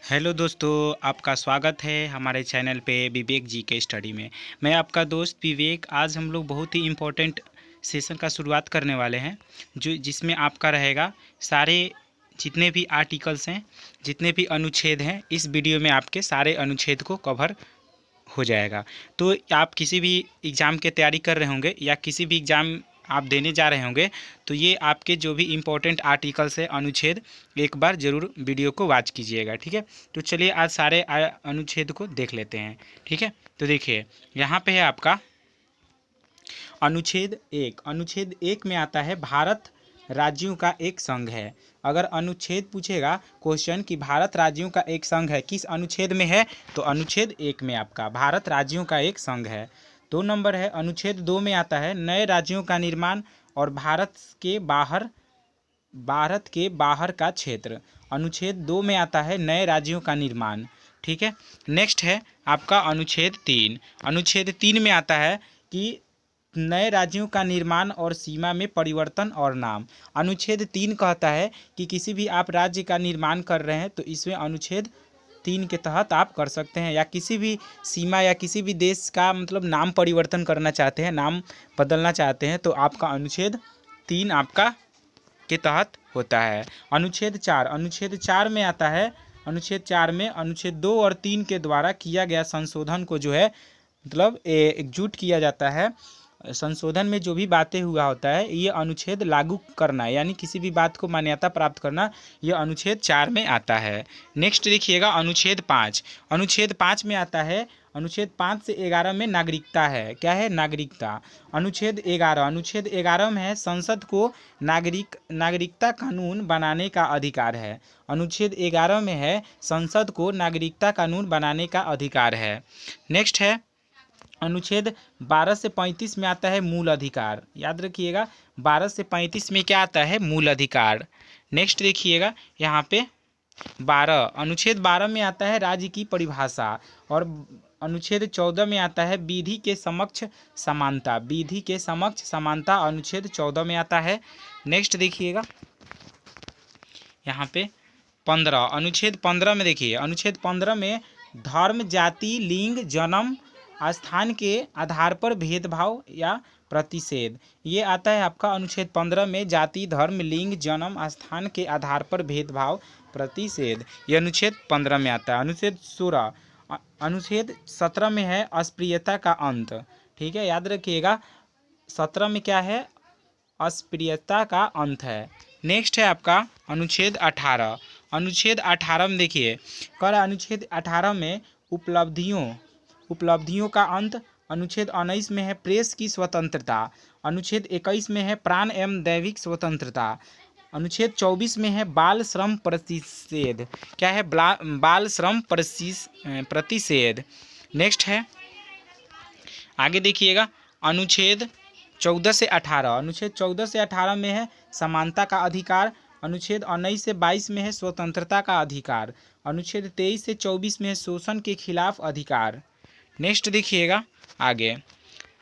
Hello दोस्तों, आपका स्वागत है हमारे चैनल पे विवेक जी के स्टडी में। मैं आपका दोस्त विवेक। आज हम लोग बहुत ही इम्पोर्टेंट सेशन का शुरुआत करने वाले हैं जिसमें आपका रहेगा सारे जितने भी आर्टिकल्स हैं, जितने भी अनुच्छेद हैं, इस वीडियो में आपके सारे अनुच्छेद को कवर हो जाएगा। तो आप किसी भी एग्ज़ाम की तैयारी कर रहे होंगे या किसी भी एग्ज़ाम आप देने जा रहे होंगे तो ये आपके जो भी इम्पोर्टेंट आर्टिकल्स है, अनुच्छेद, एक बार ज़रूर वीडियो को वॉच कीजिएगा। ठीक है, तो चलिए आज सारे अनुच्छेद को देख लेते हैं। ठीक है, तो देखिए यहाँ पे है आपका अनुच्छेद एक। अनुच्छेद एक में आता है भारत राज्यों का एक संघ है। अगर अनुच्छेद पूछेगा क्वेश्चन कि भारत राज्यों का एक संघ है, किस अनुच्छेद में है, तो अनुच्छेद एक में आपका भारत राज्यों का एक संघ है। 2 नंबर है अनुच्छेद दो में आता है नए राज्यों का निर्माण और भारत के बाहर का क्षेत्र। अनुच्छेद दो में आता है नए राज्यों का निर्माण। ठीक है, नेक्स्ट है आपका अनुच्छेद तीन। अनुच्छेद तीन में आता है कि नए राज्यों का निर्माण और सीमा में परिवर्तन और नाम। अनुच्छेद तीन कहता है कि किसी भी आप राज्य का निर्माण कर रहे हैं तो इसमें अनुच्छेद तीन के तहत आप कर सकते हैं, या किसी भी सीमा या किसी भी देश का मतलब नाम परिवर्तन करना चाहते हैं, नाम बदलना चाहते हैं, तो आपका अनुच्छेद तीन आपका के तहत होता है। अनुच्छेद चार। अनुच्छेद चार में आता है अनुच्छेद चार में अनुच्छेद दो और तीन के द्वारा किया गया संशोधन को जो है मतलब एकजुट किया जाता है। संशोधन में जो भी बातें हुआ होता है ये अनुच्छेद लागू करना, यानी किसी भी बात को मान्यता प्राप्त करना, ये अनुच्छेद चार में आता है। नेक्स्ट देखिएगा अनुच्छेद पाँच। अनुच्छेद पाँच में आता है अनुच्छेद 5 से 11 में नागरिकता है। क्या है? नागरिकता। अनुच्छेद 11। अनुच्छेद 11 में है संसद को नागरिकता कानून बनाने का अधिकार है। अनुच्छेद 11 में है संसद को नागरिकता कानून बनाने का अधिकार है। नेक्स्ट है अनुच्छेद 12 से 35 में आता है मूल अधिकार। याद रखिएगा 12 से 35 में क्या आता है? मूल अधिकार। नेक्स्ट देखिएगा यहाँ पे 12। अनुच्छेद 12 में आता है राज्य की परिभाषा, और अनुच्छेद 14 में आता है विधि के समक्ष समानता। विधि के समक्ष समानता अनुच्छेद 14 में आता है। नेक्स्ट देखिएगा यहाँ पे 15। अनुच्छेद 15 में देखिए अनुच्छेद 15 में धर्म, जाति, लिंग, जन्म स्थान के आधार पर भेदभाव या प्रतिषेध, ये आता है आपका अनुच्छेद 15 में। जाति, धर्म, लिंग, जन्म स्थान के आधार पर भेदभाव, प्रतिषेध, ये अनुच्छेद 15 में आता है। अनुच्छेद 16। अनुच्छेद 17 में है अस्पृश्यता का अंत। ठीक है, याद रखिएगा 17 में क्या है? अस्पृश्यता का अंत है। नेक्स्ट है आपका अनुच्छेद 18। अनुच्छेद 18 में देखिए अनुच्छेद 18 में उपलब्धियों का अंत। अनुच्छेद 19 में है प्रेस की स्वतंत्रता। अनुच्छेद 21 में है प्राण एवं दैविक स्वतंत्रता। अनुच्छेद 24 में है बाल श्रम प्रतिषेध। क्या है? बाल श्रम प्रतिषेध। नेक्स्ट है आगे देखिएगा अनुच्छेद 14 से 18। अनुच्छेद 14 से 18 में है समानता का अधिकार। अनुच्छेद 19 से 22 में है स्वतंत्रता का अधिकार। अनुच्छेद 23 से 24 में है शोषण के खिलाफ अधिकार। नेक्स्ट देखिएगा आगे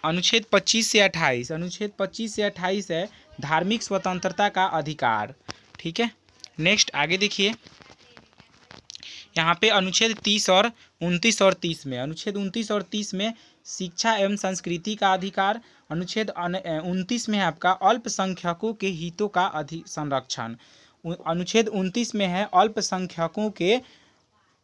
अनुच्छेद 25 से 28। अनुच्छेद 25 से 28 है धार्मिक स्वतंत्रता का अधिकार। ठीक है, नेक्स्ट आगे देखिए यहाँ पे अनुच्छेद 30 और 29 और 30 में। अनुच्छेद 29 और 30 में शिक्षा एवं संस्कृति का अधिकार। अनुच्छेद 29 में है आपका अल्पसंख्यकों के हितों का संरक्षण। अनुच्छेद 29 में है अल्पसंख्यकों के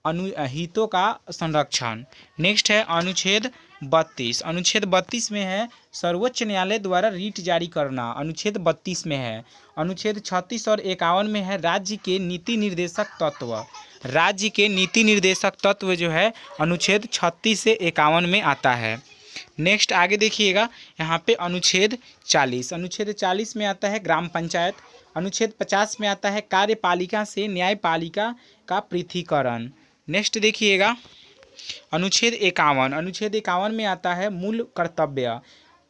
हितों का संरक्षण। नेक्स्ट है अनुच्छेद 32। अनुच्छेद 32 में है सर्वोच्च न्यायालय द्वारा रीट जारी करना। अनुच्छेद 32 में है। अनुच्छेद 36 और 51 में है राज्य के नीति निर्देशक तत्व। राज्य के नीति निर्देशक तत्व जो है अनुच्छेद 36 से 51 में आता है। नेक्स्ट आगे देखिएगा यहाँ पे अनुच्छेद 40। अनुच्छेद 40 में आता है ग्राम पंचायत। अनुच्छेद 50 में आता है कार्यपालिका से न्यायपालिका का पृथकीकरण। नेक्स्ट देखिएगा अनुच्छेद 51। अनुच्छेद 51 में आता है मूल कर्तव्य।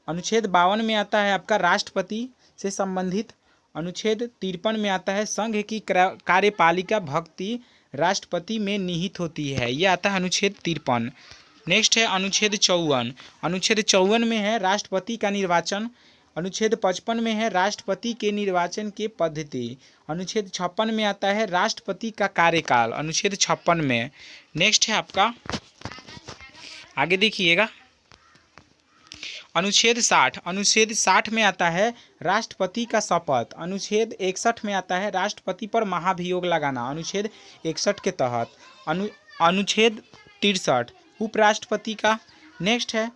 अनुच्छेद 52 में आता है आपका राष्ट्रपति से संबंधित। अनुच्छेद 53 में आता है संघ की कार्यपालिका भक्ति राष्ट्रपति में निहित होती है, यह आता है अनुच्छेद 53। नेक्स्ट है अनुच्छेद 54। अनुच्छेद 54 में है राष्ट्रपति का निर्वाचन। अनुच्छेद 55 में है राष्ट्रपति के निर्वाचन के पद्धति। अनुच्छेद 56 में आता है राष्ट्रपति का कार्यकाल, अनुच्छेद 56 में। नेक्स्ट है आपका, आगे देखिएगा, अनुच्छेद 60। अनुच्छेद 60 में आता है राष्ट्रपति का शपथ। अनुच्छेद 61 में आता है राष्ट्रपति पर महाभियोग लगाना, अनुच्छेद 61 के तहत। अनुच्छेद 63 उपराष्ट्रपति का। नेक्स्ट है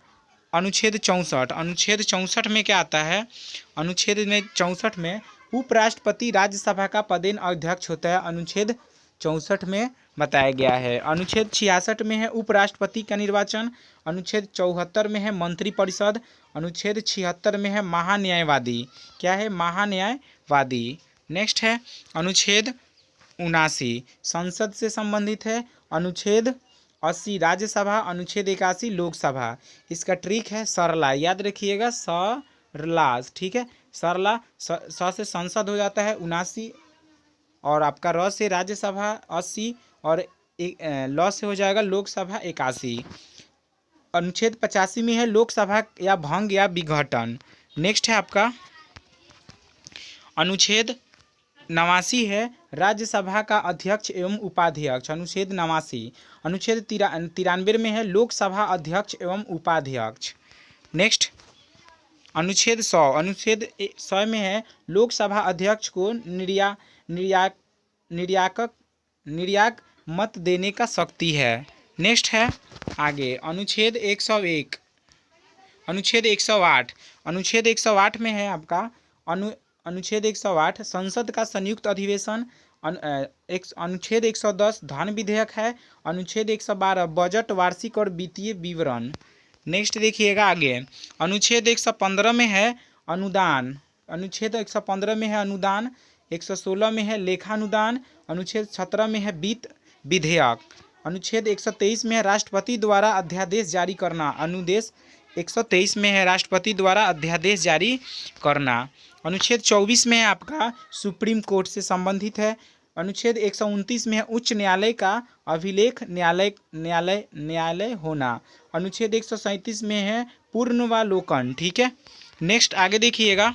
अनुच्छेद 64। अनुच्छेद 64 में क्या आता है, अनुच्छेद में 64 में उपराष्ट्रपति राज्यसभा का पदेन अध्यक्ष होता है, अनुच्छेद 64 में बताया गया है। अनुच्छेद 66 में है उपराष्ट्रपति का निर्वाचन। अनुच्छेद 74 में है मंत्रिपरिषद। अनुच्छेद 76 में है महान्यायवादी। क्या है, महान्यायवादी। नेक्स्ट है अनुच्छेद 79 संसद से संबंधित है। अनुच्छेद 80 राज्यसभा। अनुच्छेद 81 लोकसभा। इसका ट्रिक है सरला, याद रखिएगा, सरला, ठीक है। सरला, स से संसद हो जाता है 79, और आपका र से राज्यसभा 80, और ल से हो जाएगा लोकसभा 81। अनुच्छेद 85 में है लोकसभा या भंग या विघटन। नेक्स्ट है आपका अनुच्छेद 89 है राज्यसभा का अध्यक्ष एवं उपाध्यक्ष, अनुच्छेद 89। अनुच्छेद 93 में है लोकसभा अध्यक्ष एवं उपाध्यक्ष। नेक्स्ट अनुच्छेद 100। अनुच्छेद 100 में है लोकसभा अध्यक्ष को निर्याक मत देने का शक्ति है। नेक्स्ट है आगे अनुच्छेद 101। अनुच्छेद 108। अनुच्छेद 108 में है आपका अनुच्छेद 108 संसद का संयुक्त अधिवेशन। अनुच्छेद 110 धन विधेयक है। अनुच्छेद 112 बजट वार्षिक और वित्तीय विवरण। नेक्स्ट देखिएगा आगे अनुच्छेद 115 में है अनुदान। अनुच्छेद 115 में है अनुदान। 116 में है लेखानुदान। अनुच्छेद 17 में है वित्त विधेयक। अनुच्छेद 123 में है राष्ट्रपति द्वारा अध्यादेश जारी करना। अनुदेश 123 में है राष्ट्रपति द्वारा अध्यादेश जारी करना। अनुच्छेद 24 में है आपका सुप्रीम कोर्ट से संबंधित है। अनुच्छेद 129 में है उच्च न्यायालय का अभिलेख न्यायालय होना। अनुच्छेद 137 में है पूर्वावलोकन, ठीक है। नेक्स्ट आगे देखिएगा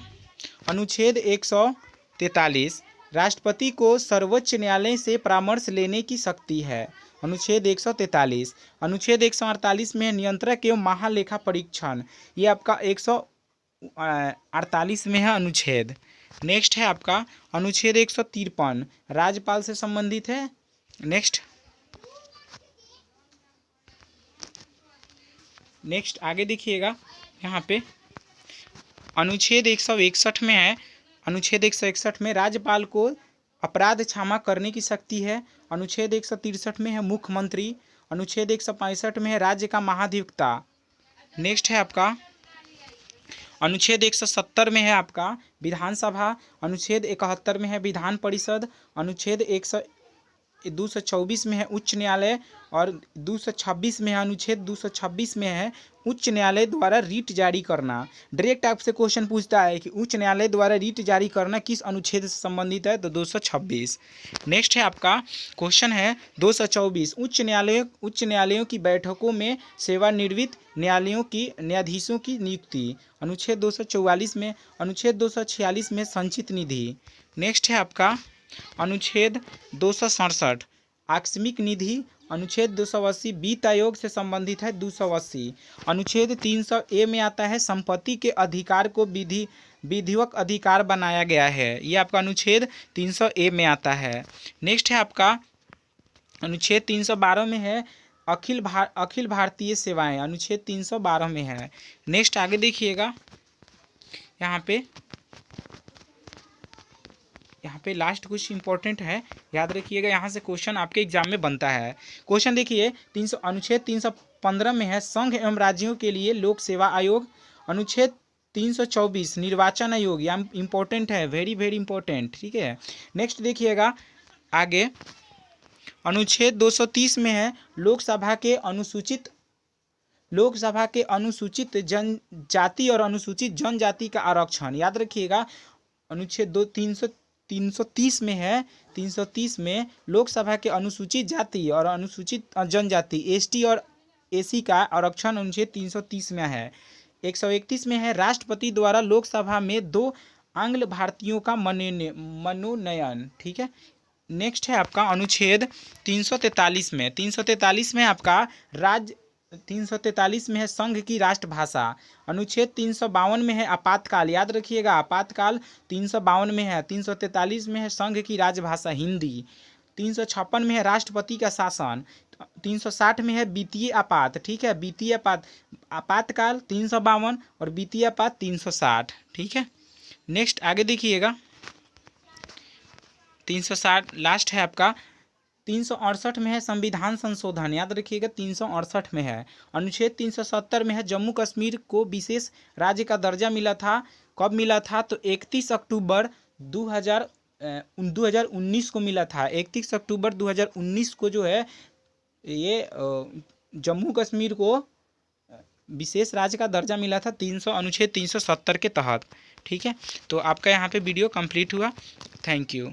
अनुच्छेद 143 राष्ट्रपति को सर्वोच्च न्यायालय से परामर्श लेने की शक्ति है। अनुच्छेद 143। अनुच्छेद 148 में है नियंत्रक एवं महालेखा परीक्षण, ये आपका 148 में है अनुच्छेद। नेक्स्ट है आपका अनुच्छेद 153 राज्यपाल से संबंधित है। नेक्स्ट आगे देखिएगा यहाँ पे अनुच्छेद 161 में है। अनुच्छेद 161 में राज्यपाल को अपराध क्षमा करने की शक्ति है। अनुच्छेद 163 में है मुख्यमंत्री। अनुच्छेद 165 में है राज्य का महाधिवक्ता। नेक्स्ट है आपका अनुच्छेद 170 में है आपका विधानसभा। अनुच्छेद 71 में है विधान परिषद। अनुच्छेद 224 में है उच्च न्यायालय, और 226 में है अनुच्छेद 226 में है उच्च न्यायालय द्वारा रीट जारी करना। डायरेक्ट आपसे क्वेश्चन पूछता है कि उच्च न्यायालय द्वारा रीट जारी करना किस अनुच्छेद से संबंधित है, तो 226। नेक्स्ट है आपका क्वेश्चन है 224 उच्च न्यायालयों की बैठकों में सेवानिवृत्त न्यायाधीशों की नियुक्ति। अनुच्छेद 244 में। अनुच्छेद 246 में संचित निधि। नेक्स्ट है आपका अनुच्छेद 267 आकस्मिक निधि। अनुच्छेद 280 वित्त आयोग से संबंधित है 280। अनुच्छेद 300A में आता है संपत्ति के अधिकार को विधिवत अधिकार बनाया गया है, ये आपका अनुच्छेद 300A में आता है। नेक्स्ट है आपका अनुच्छेद 312 में है अखिल भारतीय सेवाएं, अनुच्छेद 312 में है। नेक्स्ट आगे देखिएगा यहाँ पे लास्ट कुछ इंपॉर्टेंट है, याद रखिएगा, यहाँ से क्वेश्चन आपके एग्जाम में बनता है। क्वेश्चन देखिए अनुच्छेद 315 में है संघ एवं राज्यों के लिए लोक सेवा आयोग। अनुच्छेद 324 निर्वाचन आयोग, यह इंपॉर्टेंट है, वेरी वेरी इंपॉर्टेंट, ठीक है। नेक्स्ट देखिएगा आगे अनुच्छेद 230 में है लोकसभा के अनुसूचित जनजाति और अनुसूचित जनजाति का आरक्षण, याद रखिएगा। अनुच्छेद 330 में है 330 में लोकसभा के अनुसूचित जाति और अनुसूचित जनजाति ST और SC का आरक्षण अनुच्छेद 330 में है। 131 में है राष्ट्रपति द्वारा लोकसभा में 2 आंग्ल भारतीयों का मनोनयन। ठीक है। नेक्स्ट है आपका अनुच्छेद 343 में। 343 में आपका 343 में है संघ की राष्ट्रभाषा। अनुच्छेद 352 में है आपातकाल। याद रखिएगा आपातकाल 352 में है। 343 में है संघ की राजभाषा हिंदी। 356 में है राष्ट्रपति का शासन। 360 में है वित्तीय आपात। ठीक है। वित्तीय आपातकाल 352 और वित्तीय आपात 360। ठीक है। नेक्स्ट आगे देखिएगा 360 लास्ट है आपका 368 में है संविधान संशोधन। याद रखिएगा 368 में है। अनुच्छेद 370 में है जम्मू कश्मीर को विशेष राज्य का दर्जा मिला था। कब मिला था? तो 31 अक्टूबर 2019 को मिला था। 31 अक्टूबर 2019 को जो है ये जम्मू कश्मीर को विशेष राज्य का दर्जा मिला था अनुच्छेद 370 के तहत। ठीक है। तो आपका यहाँ पे वीडियो कंप्लीट हुआ। Thank you.